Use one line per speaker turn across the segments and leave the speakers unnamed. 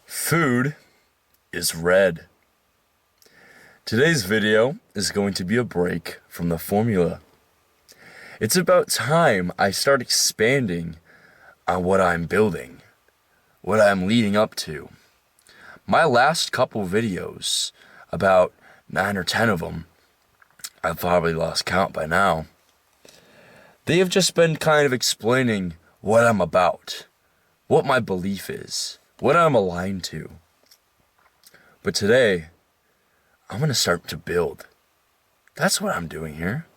Food is red. Today's video is going to be a break from the formula. It's about time I start expanding on what I'm building, what I'm leading up to. My last couple videos, about 9 or 10 of them, I've probably lost count by now. They have just been kind of explaining what I'm about, what my belief is, what I'm aligned to. But today, I'm going to start to build. That's what I'm doing here.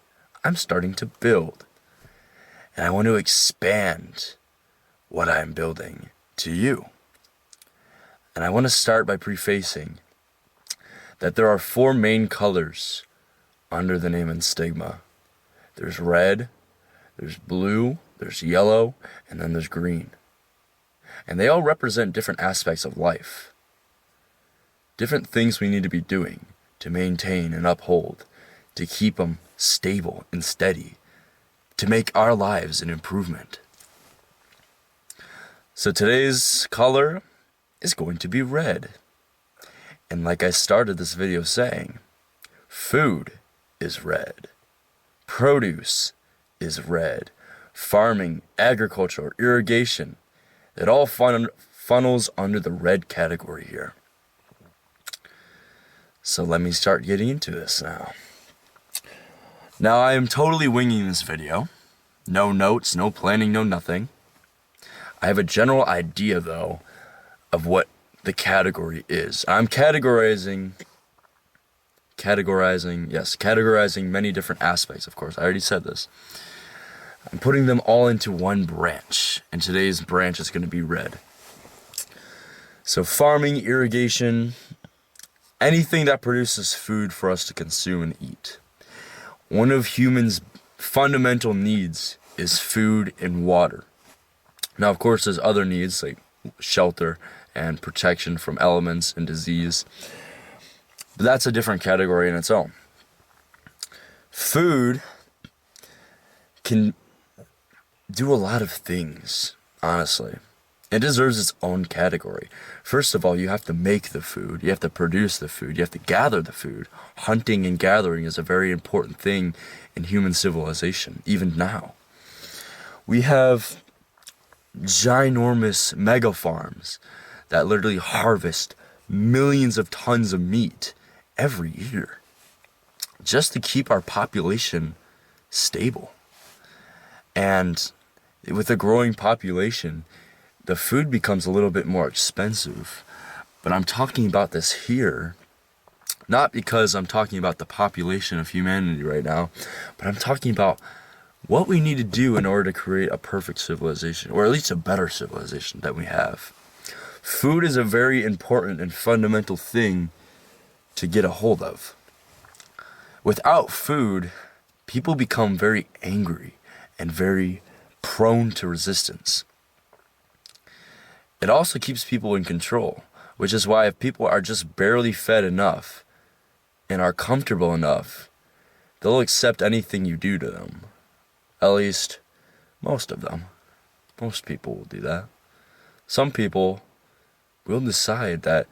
I'm starting to build. And I want to expand what I'm building to you. And I want to start by prefacing that there are 4 main colors under the name Installia. There's red, there's blue, there's yellow, and then there's green. And they all represent different aspects of life. Different things we need to be doing to maintain and uphold, to keep them stable and steady, to make our lives an improvement. So today's color is going to be red. And like I started this video saying, food is red. Produce is red. Farming, agriculture, irrigation, it all funnels under the red category here. So let me start getting into this now. Now I am totally winging this video. No notes, no planning, no nothing. I have a general idea though of what the category is. I'm categorizing many different aspects, of course. I already said this. I'm putting them all into one branch, and today's branch is going to be red. So farming, irrigation, anything that produces food for us to consume and eat. One of humans' fundamental needs is food and water. Now, of course, there's other needs like shelter and protection from elements and disease. But that's a different category in its own. Food can do a lot of things, honestly. It deserves its own category. First of all, you have to make the food. You have to produce the food. You have to gather the food. Hunting and gathering is a very important thing in human civilization, even now. We have ginormous mega farms that literally harvest millions of tons of meat every year just to keep our population stable. And with a growing population, the food becomes a little bit more expensive. But I'm talking about this here, not because I'm talking about the population of humanity right now, but I'm talking about what we need to do in order to create a perfect civilization, or at least a better civilization that we have. Food is a very important and fundamental thing to get a hold of. Without food, people become very angry and very prone to resistance. It also keeps people in control, which is why if people are just barely fed enough and are comfortable enough, they'll accept anything you do to them. At least, most of them. Most people will do that. Some people will decide that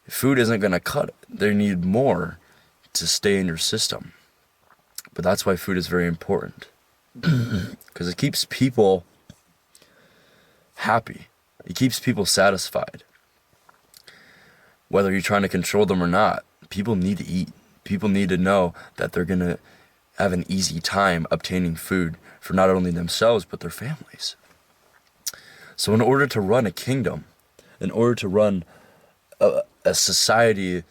food isn't going to cut it. They need more to stay in your system. But that's why food is very important. Because it keeps people happy. It keeps people satisfied. Whether you're trying to control them or not, people need to eat. People need to know that they're going to have an easy time obtaining food for not only themselves, but their families. So in order to run a kingdom, in order to run a society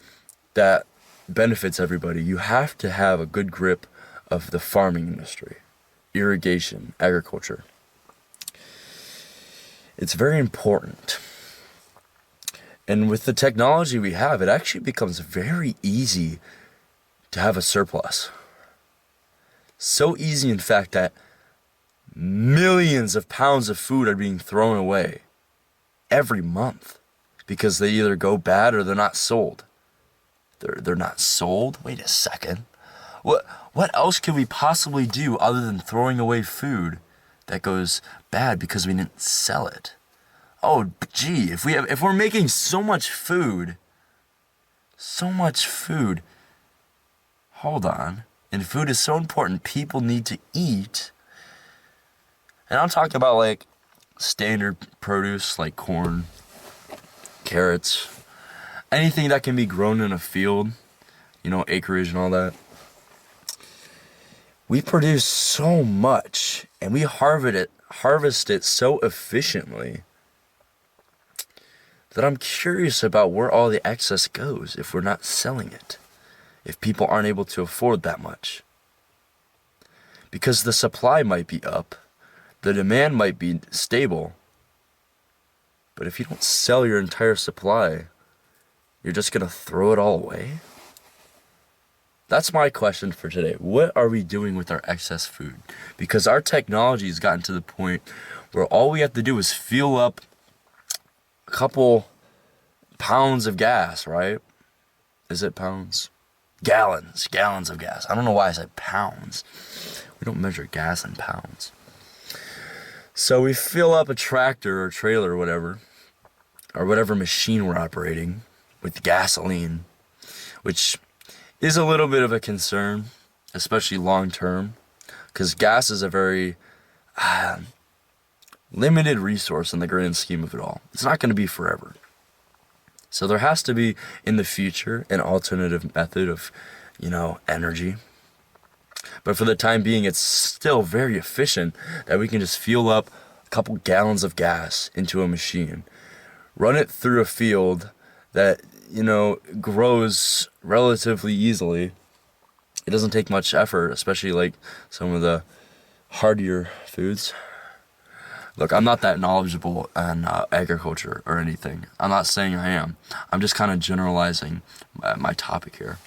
that benefits everybody, you have to have a good grip of the farming industry, irrigation, agriculture. It's very important. And with the technology we have, it actually becomes very easy to have a surplus. So easy, in fact, that millions of pounds of food are being thrown away every month because they either go bad or they're not sold. They're not sold? Wait a second. What else could we possibly do other than throwing away food that goes bad because we didn't sell it? Oh, gee, if we're making so much food, hold on, and food is so important, people need to eat. And I'm talking about like standard produce like corn, carrots, anything that can be grown in a field, acreage and all that. We produce so much and we harvest it so efficiently that I'm curious about where all the excess goes if we're not selling it, if people aren't able to afford that much. Because the supply might be up, the demand might be stable, but if you don't sell your entire supply, you're just going to throw it all away? That's my question for today. What are we doing with our excess food? Because our technology has gotten to the point where all we have to do is fuel up a couple pounds of gas, right? Is it pounds? Gallons of gas. I don't know why I said pounds. We don't measure gas in pounds. So we fill up a tractor or trailer or whatever machine we're operating with gasoline, which is a little bit of a concern, especially long term, because gas is a very limited resource in the grand scheme of it all. It's not going to be forever. So there has to be, in the future, an alternative method of, energy. But for the time being, it's still very efficient that we can just fuel up a couple gallons of gas into a machine, run it through a field that, grows relatively easily. It doesn't take much effort, especially like some of the hardier foods. Look, I'm not that knowledgeable in agriculture or anything. I'm not saying I am. I'm just kind of generalizing my topic here.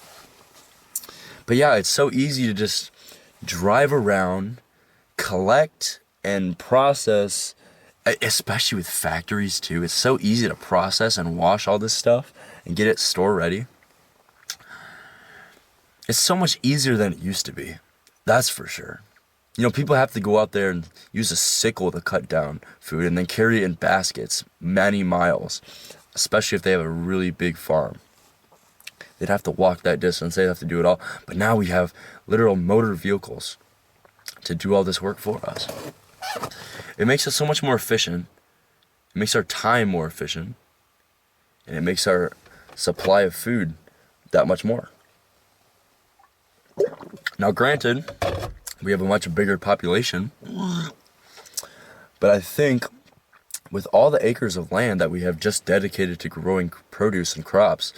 But yeah, it's so easy to just drive around, collect and process, especially with factories too. It's so easy to process and wash all this stuff and get it store ready. It's so much easier than it used to be. That's for sure. People have to go out there and use a sickle to cut down food and then carry it in baskets many miles, especially if they have a really big farm. They'd have to walk that distance. They'd have to do it all. But now we have literal motor vehicles to do all this work for us. It makes us so much more efficient. It makes our time more efficient. And it makes our supply of food that much more. Now, granted, we have a much bigger population. But I think with all the acres of land that we have just dedicated to growing produce and crops,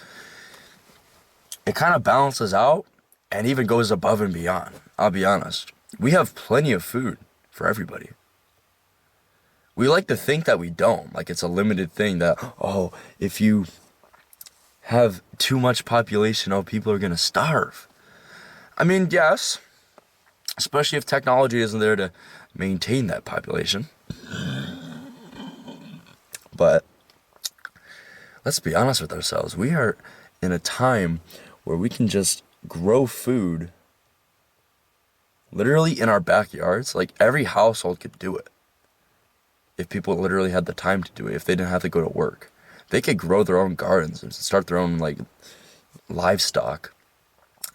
it kind of balances out and even goes above and beyond. I'll be honest. We have plenty of food for everybody. We like to think that we don't. Like it's a limited thing that, if you have too much population, people are going to starve. I mean, yes, especially if technology isn't there to maintain that population. But let's be honest with ourselves. We are in a time where we can just grow food literally in our backyards. Like every household could do it. If people literally had the time to do it, if they didn't have to go to work. They could grow their own gardens and start their own livestock.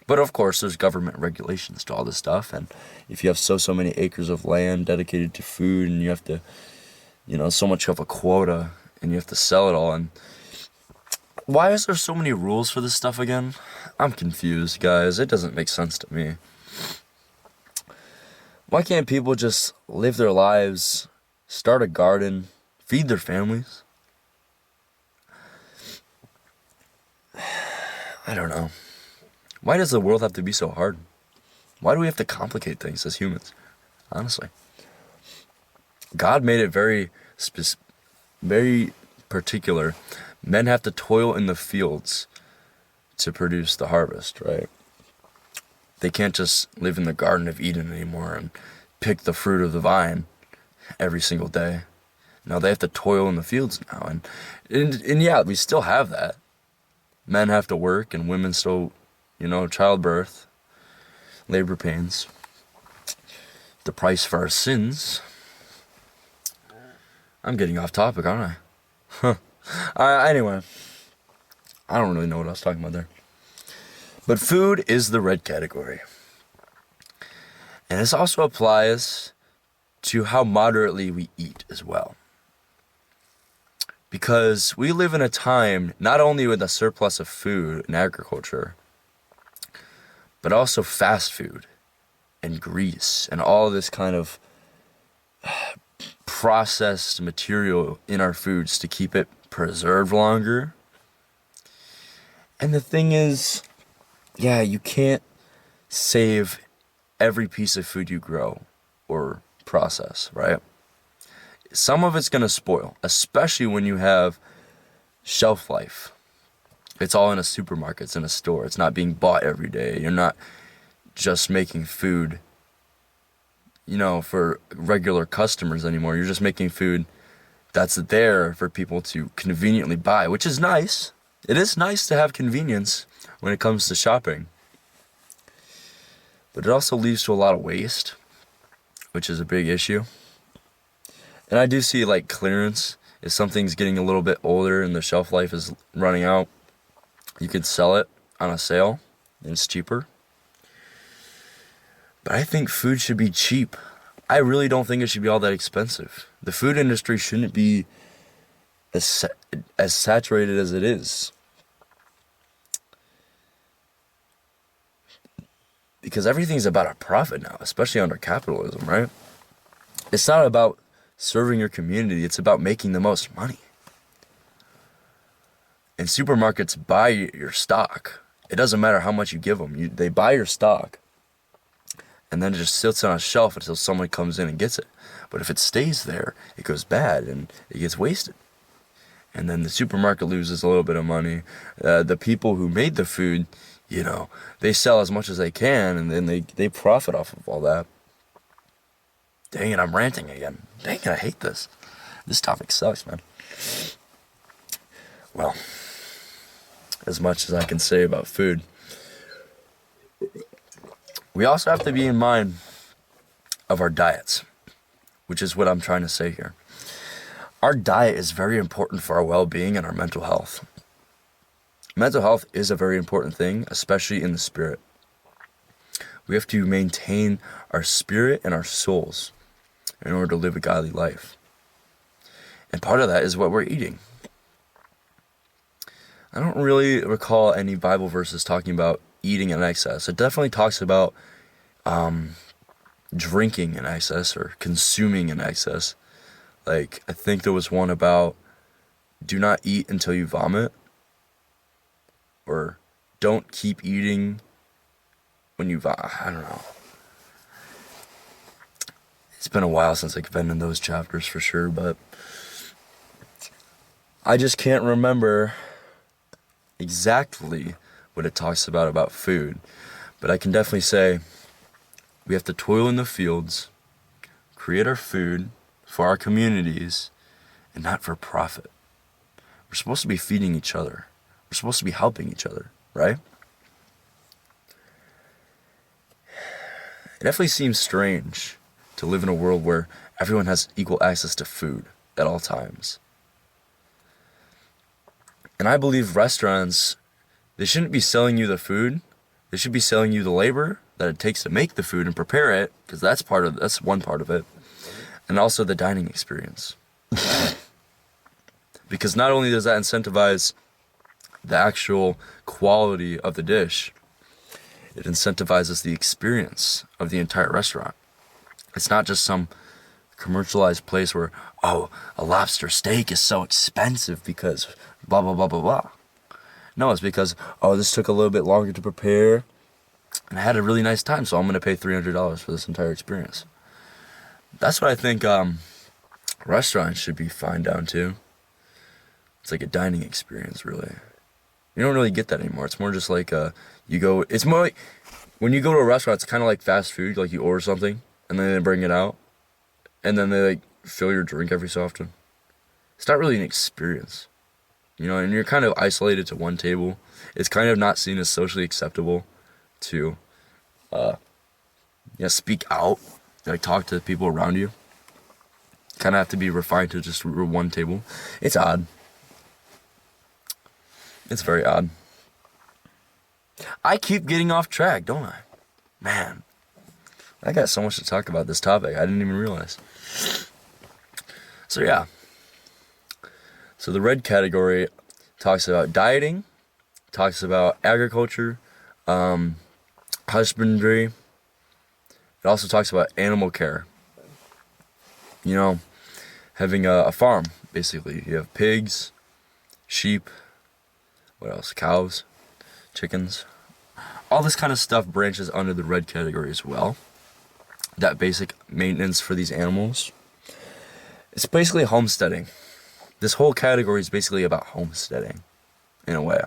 But of course, there's government regulations to all this stuff. And if you have so many acres of land dedicated to food and you have to, so much of a quota and you have to sell it all. And why is there so many rules for this stuff again? I'm confused, guys. It doesn't make sense to me. Why can't people just live their lives, start a garden, feed their families? I don't know. Why does the world have to be so hard? Why do we have to complicate things as humans? Honestly. God made it very particular. Men have to toil in the fields to produce the harvest, right? They can't just live in the Garden of Eden anymore and pick the fruit of the vine every single day. No, they have to toil in the fields now. And yeah, we still have that. Men have to work and women still, childbirth, labor pains, the price for our sins. I'm getting off topic, aren't I? Anyway, I don't really know what I was talking about there. But food is the red category. And this also applies to how moderately we eat as well. Because we live in a time not only with a surplus of food in agriculture, but also fast food and grease and all this kind of processed material in our foods to keep it preserved longer. And the thing is, yeah, you can't save every piece of food you grow or process, right? Some of it's going to spoil, especially when you have shelf life. It's all in a supermarket, it's in a store. It's not being bought every day. You're not just making food, for regular customers anymore. You're just making food that's there for people to conveniently buy, which is nice. It is nice to have convenience when it comes to shopping. But it also leads to a lot of waste, which is a big issue. And I do see clearance. If something's getting a little bit older and the shelf life is running out, you could sell it on a sale and it's cheaper. But I think food should be cheap. I really don't think it should be all that expensive. The food industry shouldn't be as saturated as it is. Because everything's about a profit now, especially under capitalism, right? It's not about serving your community, it's about making the most money. And supermarkets buy your stock. It doesn't matter how much you give them. They buy your stock. And then it just sits on a shelf until someone comes in and gets it. But if it stays there, it goes bad and it gets wasted. And then the supermarket loses a little bit of money. The people who made the food, they sell as much as they can, and then they profit off of all that. Dang it, I'm ranting again. Dang it, I hate this. This topic sucks, man. Well, as much as I can say about food, we also have to be in mind of our diets, which is what I'm trying to say here. Our diet is very important for our well-being and our mental health. Mental health is a very important thing, especially in the spirit. We have to maintain our spirit and our souls in order to live a godly life. And part of that is what we're eating. I don't really recall any Bible verses talking about eating in excess. It definitely talks about drinking in excess or consuming in excess. I think there was one about do not eat until you vomit, or don't keep eating when you vomit. I don't know. It's been a while since I've been in those chapters for sure, but I just can't remember exactly what it talks about food. But I can definitely say we have to toil in the fields, create our food for our communities, and not for profit. We're supposed to be feeding each other. We're supposed to be helping each other, right? It definitely seems strange to live in a world where everyone has equal access to food at all times. And I believe restaurants, they shouldn't be selling you the food. They should be selling you the labor that it takes to make the food and prepare it, because that's one part of it. And also the dining experience. Because not only does that incentivize the actual quality of the dish, it incentivizes the experience of the entire restaurant. It's not just some commercialized place where, a lobster steak is so expensive because blah, blah, blah, blah, blah. No, it's because, this took a little bit longer to prepare, and I had a really nice time, so I'm going to pay $300 for this entire experience. That's what I think restaurants should be fined down to. It's like a dining experience, really. You don't really get that anymore. It's more just like it's more like when you go to a restaurant, it's kind of like fast food. Like you order something and then they bring it out, and then they fill your drink every so often. It's not really an experience, and you're kind of isolated to one table. It's kind of not seen as socially acceptable to speak out, talk to the people around you. Kind of have to be refined to just one table. It's odd. It's very odd. I keep getting off track, don't I? Man, I got so much to talk about this topic. I didn't even realize. So yeah. So the red category talks about dieting, talks about agriculture, husbandry. It also talks about animal care. You know, having a farm, basically. You have pigs, sheep, what else? Cows, chickens. All this kind of stuff branches under the red category as well. That basic maintenance for these animals. It's basically homesteading. This whole category is basically about homesteading, in a way.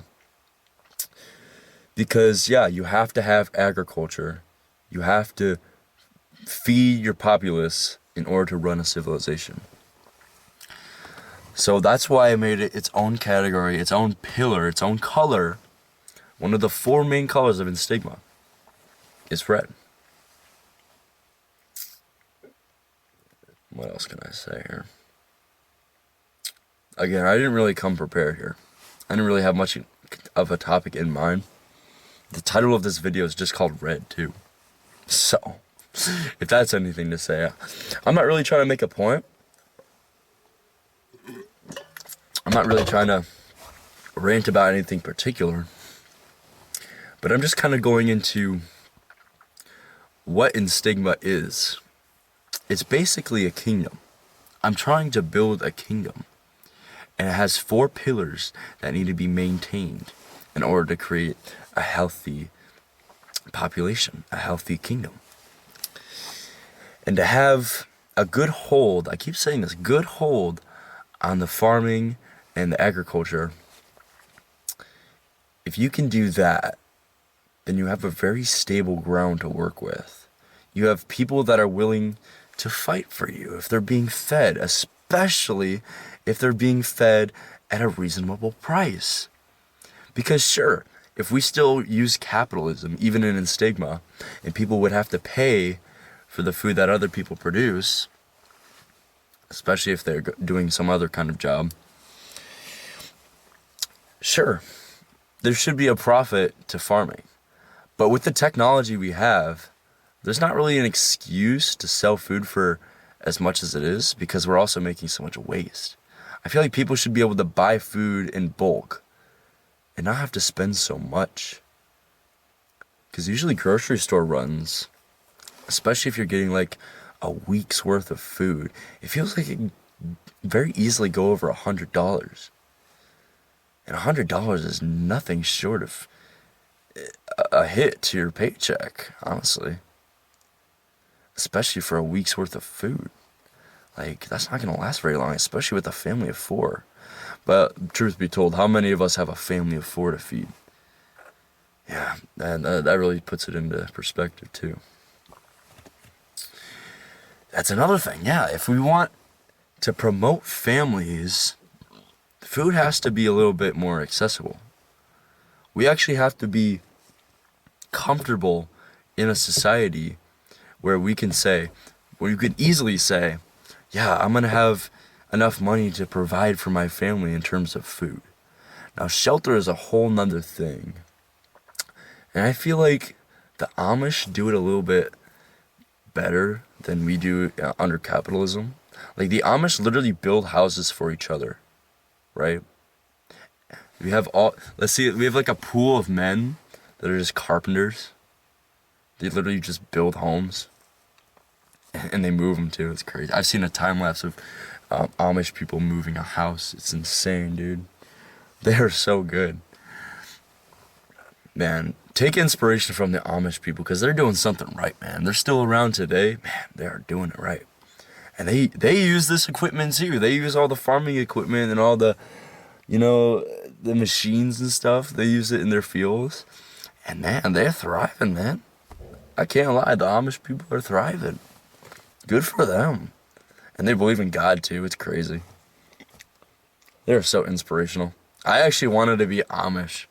Because, yeah, you have to have agriculture. You have to feed your populace in order to run a civilization. So that's why I made it its own category, its own pillar, its own color. One of the 4 main colors of Installia is red. What else can I say here? Again, I didn't really come prepared here. I didn't really have much of a topic in mind. The title of this video is just called Red, too. So, if that's anything to say, I'm not really trying to make a point. I'm not really trying to rant about anything particular. But I'm just kind of going into what Installia is. It's basically a kingdom. I'm trying to build a kingdom. And it has 4 pillars that need to be maintained in order to create a healthy population, a healthy kingdom. And to have a good hold, I keep saying this, good hold on the farming and the agriculture. If you can do that, then you have a very stable ground to work with. You have people that are willing to fight for you if they're being fed, especially if they're being fed at a reasonable price. Because sure, if we still use capitalism, even in Installia, and people would have to pay for the food that other people produce, especially if they're doing some other kind of job, sure, there should be a profit to farming. But with the technology we have, there's not really an excuse to sell food for as much as it is because we're also making so much waste. I feel like people should be able to buy food in bulk and not have to spend so much. Because usually grocery store runs, especially if you're getting like a week's worth of food, it feels like it can very easily go over $100. And $100 is nothing short of a hit to your paycheck, honestly. Especially for a week's worth of food. Like, that's not going to last very long, especially with a family of 4. But truth be told, how many of us have a family of 4 to feed? Yeah, and that really puts it into perspective, too. That's another thing, yeah. If we want to promote families, food has to be a little bit more accessible. We actually have to be comfortable in a society where we can say, where you could easily say, yeah, I'm going to have enough money to provide for my family in terms of food. Now, shelter is a whole nother thing. And I feel like the Amish do it a little bit better than we do under capitalism. Like, the Amish literally build houses for each other, right? We have we have like a pool of men that are just carpenters. They literally just build homes. And they move them too. It's crazy. I've seen a time lapse of Amish people moving a house. It's insane, dude. They are so good. Man, take inspiration from the Amish people because they're doing something right, man. They're still around today. Man, they are doing it right. And they use this equipment too. They use all the farming equipment and all the, the machines and stuff. They use it in their fields. And man, they're thriving, man. I can't lie. The Amish people are thriving. Good for them. And they believe in God too. It's crazy. They're so inspirational. I actually wanted to be Amish.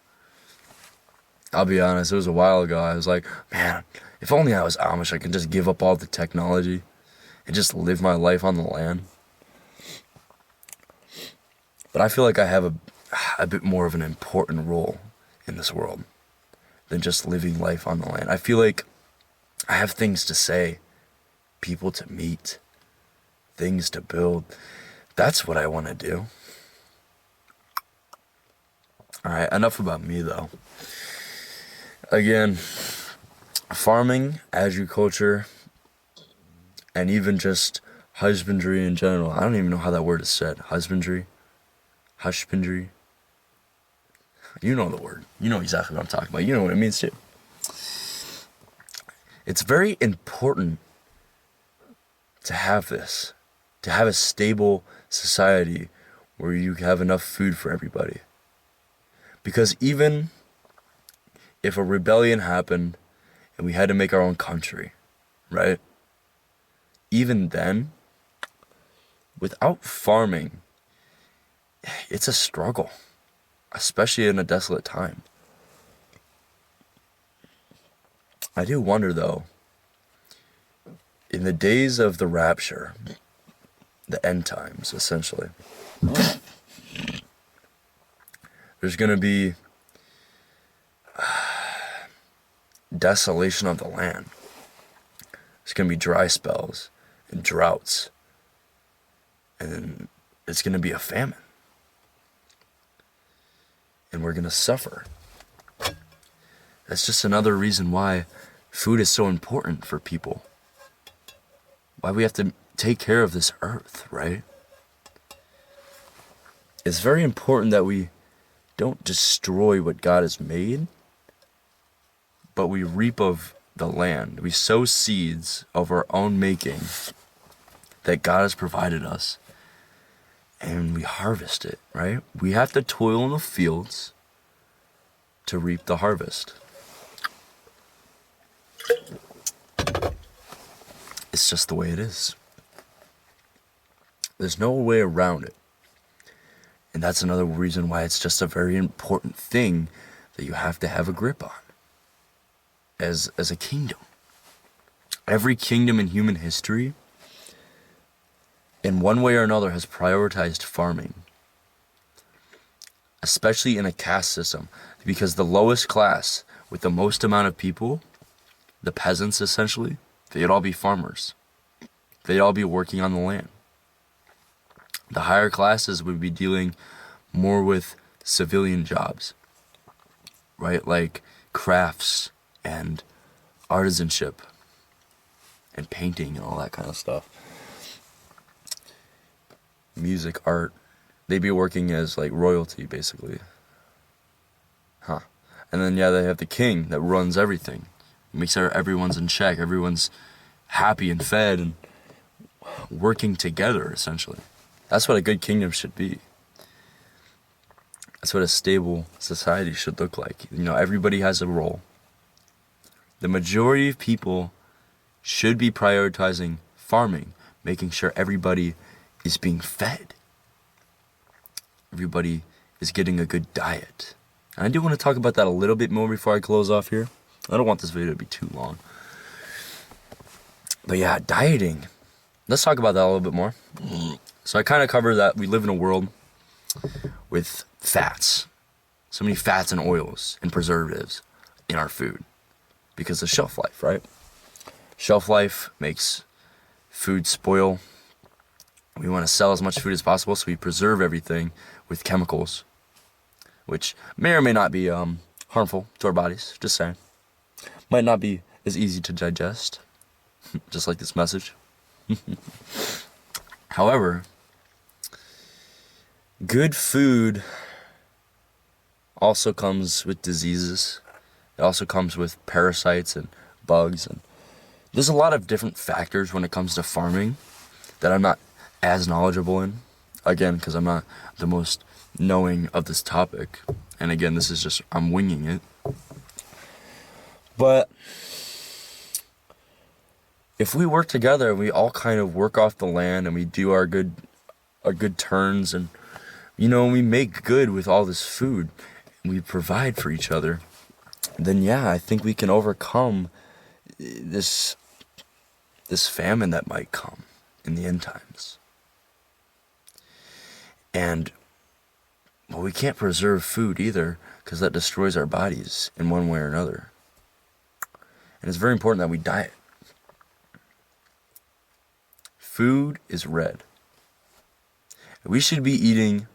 I'll be honest, it was a while ago. I was like, man, if only I was Amish, I could just give up all the technology and just live my life on the land. But I feel like I have a bit more of an important role in this world than just living life on the land. I feel like I have things to say, people to meet, things to build. That's what I want to do. All right, enough about me though. Again, farming, agriculture, and even just husbandry in general. I don't even know how that word is said. Husbandry. You know the word. You know exactly what I'm talking about. You know what it means too. It's very important to have this, to have a stable society where you have enough food for everybody. Because even if a rebellion happened and we had to make our own country, right? Even then, without farming, it's a struggle, especially in a desolate time. I do wonder though, in the days of the rapture, the end times essentially, there's going to be desolation of the land. There's going to be dry spells and droughts. And it's going to be a famine. And we're going to suffer. That's just another reason why food is so important for people. Why we have to take care of this earth, right? It's very important that we don't destroy what God has made, but we reap of the land. We sow seeds of our own making that God has provided us, and we harvest it, right? We have to toil in the fields to reap the harvest. It's just the way it is. There's no way around it. And that's another reason why it's just a very important thing that you have to have a grip on as a kingdom. Every kingdom in human history, in one way or another, has prioritized farming, especially in a caste system, because the lowest class with the most amount of people, the peasants essentially, they'd all be farmers. They'd all be working on the land. The higher classes would be dealing more with civilian jobs, right? Like crafts and artisanship and painting and all that kind of stuff. Music, art. They'd be working as like royalty, basically. And then, they have the king that runs everything. Makes sure everyone's in check. Everyone's happy and fed and working together, essentially. That's what a good kingdom should be. That's what a stable society should look like. Everybody has a role. The majority of people should be prioritizing farming, making sure everybody is being fed. Everybody is getting a good diet. And I do want to talk about that a little bit more before I close off here. I don't want this video to be too long. But yeah, dieting. Let's talk about that a little bit more. So I kind of covered that we live in a world with fats. So many fats and oils and preservatives in our food because of shelf life, right? Shelf life makes food spoil. We want to sell as much food as possible, so we preserve everything with chemicals, which may or may not be harmful to our bodies. Just saying. Might not be as easy to digest, just like this message. However, good food also comes with diseases. It also comes with parasites and bugs. And there's a lot of different factors when it comes to farming that I'm not as knowledgeable in. Again, because I'm not the most knowing of this topic. And again, this is just, I'm winging it. But if we work together, we all kind of work off the land and we do our good turns, and we make good with all this food and we provide for each other, then I think we can overcome this famine that might come in the end times. And Well, we can't preserve food either because that destroys our bodies in one way or another. And it's very important that we diet. Food is red. We should be eating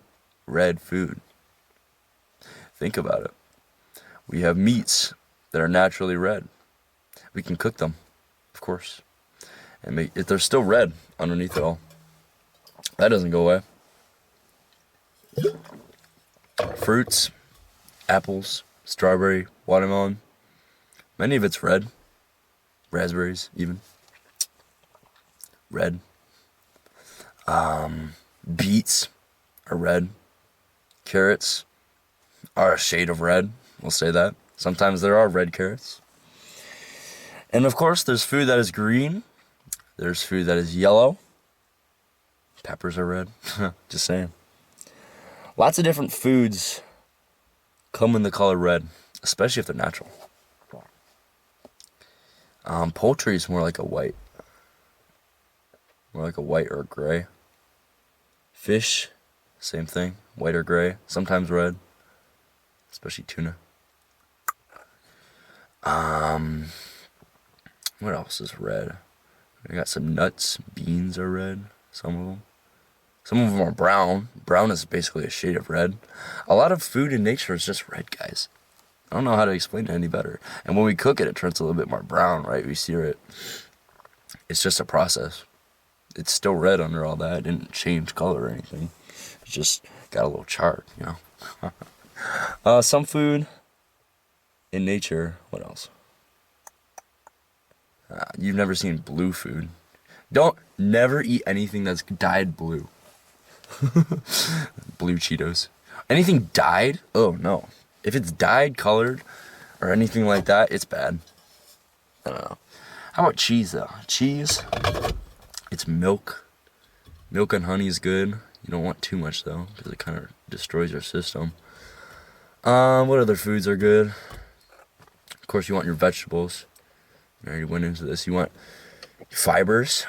red food. Think about it. We have meats that are naturally red. We can cook them, of course, and if they're still red underneath it all. That doesn't go away. Fruits, apples, strawberry, watermelon. Many of it's red. Raspberries, even. Red. Beets are red. Carrots are a shade of red. We'll say that. Sometimes there are red carrots. And of course, there's food that is green. There's food that is yellow. Peppers are red. Just saying. Lots of different foods come in the color red, especially if they're natural. Poultry is more like a white. More like a white or a gray. Fish, same thing. White or gray. Sometimes red. Especially tuna. What else is red? We got some nuts. Beans are red. Some of them. Some of them are brown. Brown is basically a shade of red. A lot of food in nature is just red, guys. I don't know how to explain it any better. And when we cook it, it turns a little bit more brown, right? We sear it. It's just a process. It's still red under all that. It didn't change color or anything. It just got a little charred, you know. Some food in nature. What else? You've never seen blue food. Never eat anything that's dyed blue. Blue Cheetos. Anything dyed? Oh no. If it's dyed, colored, or anything like that, it's bad. I don't know. How about cheese though? Cheese, it's milk. Milk and honey is good. You don't want too much though, because it kind of destroys your system. What other foods are good? Of course, you want your vegetables. I already went into this. You want fibers.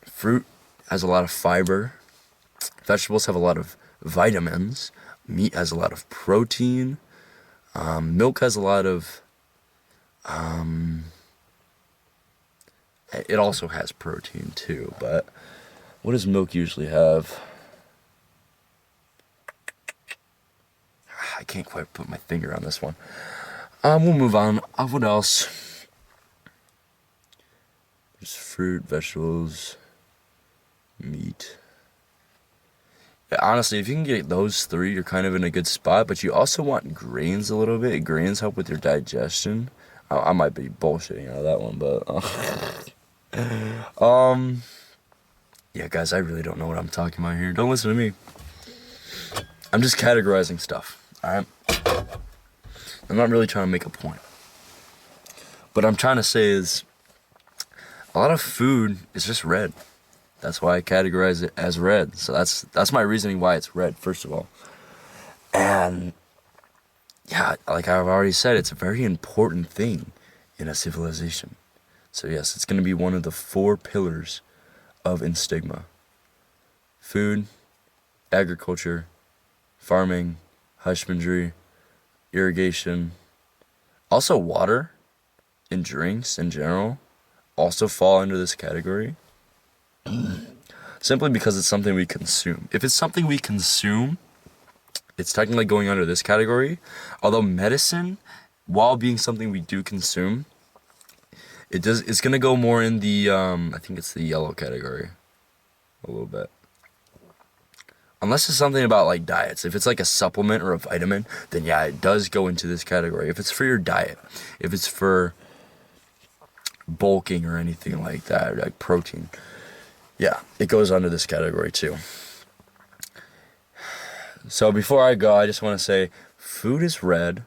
Fruit has a lot of fiber. Vegetables have a lot of vitamins. Meat has a lot of protein. Milk has a lot of... it also has protein too, but what does milk usually have? I can't quite put my finger on this one. We'll move on. What else? There's fruit, vegetables, meat. Yeah, honestly, if you can get those three, you're kind of in a good spot, but you also want grains a little bit. Grains help with your digestion. I might be bullshitting out of that one, but yeah, guys, I really don't know what I'm talking about here. Don't listen to me. I'm just categorizing stuff, alright? I'm not really trying to make a point. What I'm trying to say is a lot of food is just red. That's why I categorize it as red. So that's my reasoning why it's red, first of all. And yeah, like I've already said, it's a very important thing in a civilization. So yes, it's going to be one of the 4 pillars of Instigma. Food, agriculture, farming, husbandry, irrigation. Also water and drinks in general also fall under this category. Simply because it's something we consume. If it's something we consume, it's technically going under this category. Although medicine, while being something we do consume, it's gonna go more in the I think it's the yellow category. A little bit. Unless it's something about like diets. If it's like a supplement or a vitamin, then yeah, it does go into this category. If it's for your diet, if it's for bulking or anything like that, like protein, yeah, it goes under this category too. So before I go, I just want to say food is red.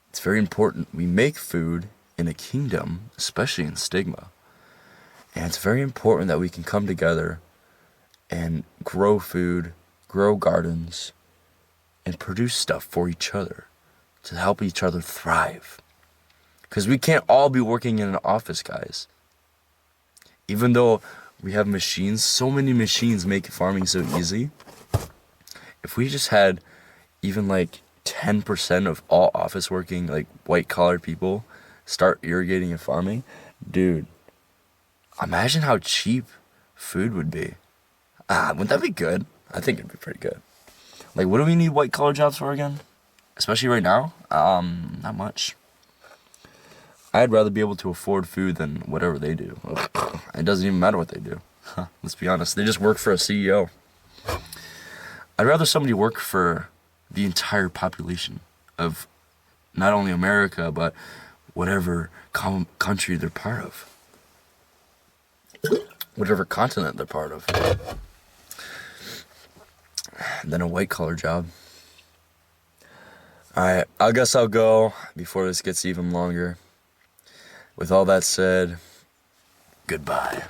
It's very important. We make food in a kingdom, especially in Stigma. And it's very important that we can come together and grow food, grow gardens, and produce stuff for each other to help each other thrive. Because we can't all be working in an office, guys. Even though we have machines, so many machines make farming so easy. If we just had even like 10% of all office working, like white collar people start irrigating and farming, dude, imagine how cheap food would be. Wouldn't that be good? I think it'd be pretty good. Like, what do we need white collar jobs for again? Especially right now? Not much. I'd rather be able to afford food than whatever they do. It doesn't even matter what they do. Let's be honest. They just work for a CEO. I'd rather somebody work for the entire population of not only America, but whatever country they're part of. Whatever continent they're part of. Than a white collar job. Alright, I guess I'll go before this gets even longer. With all that said, goodbye.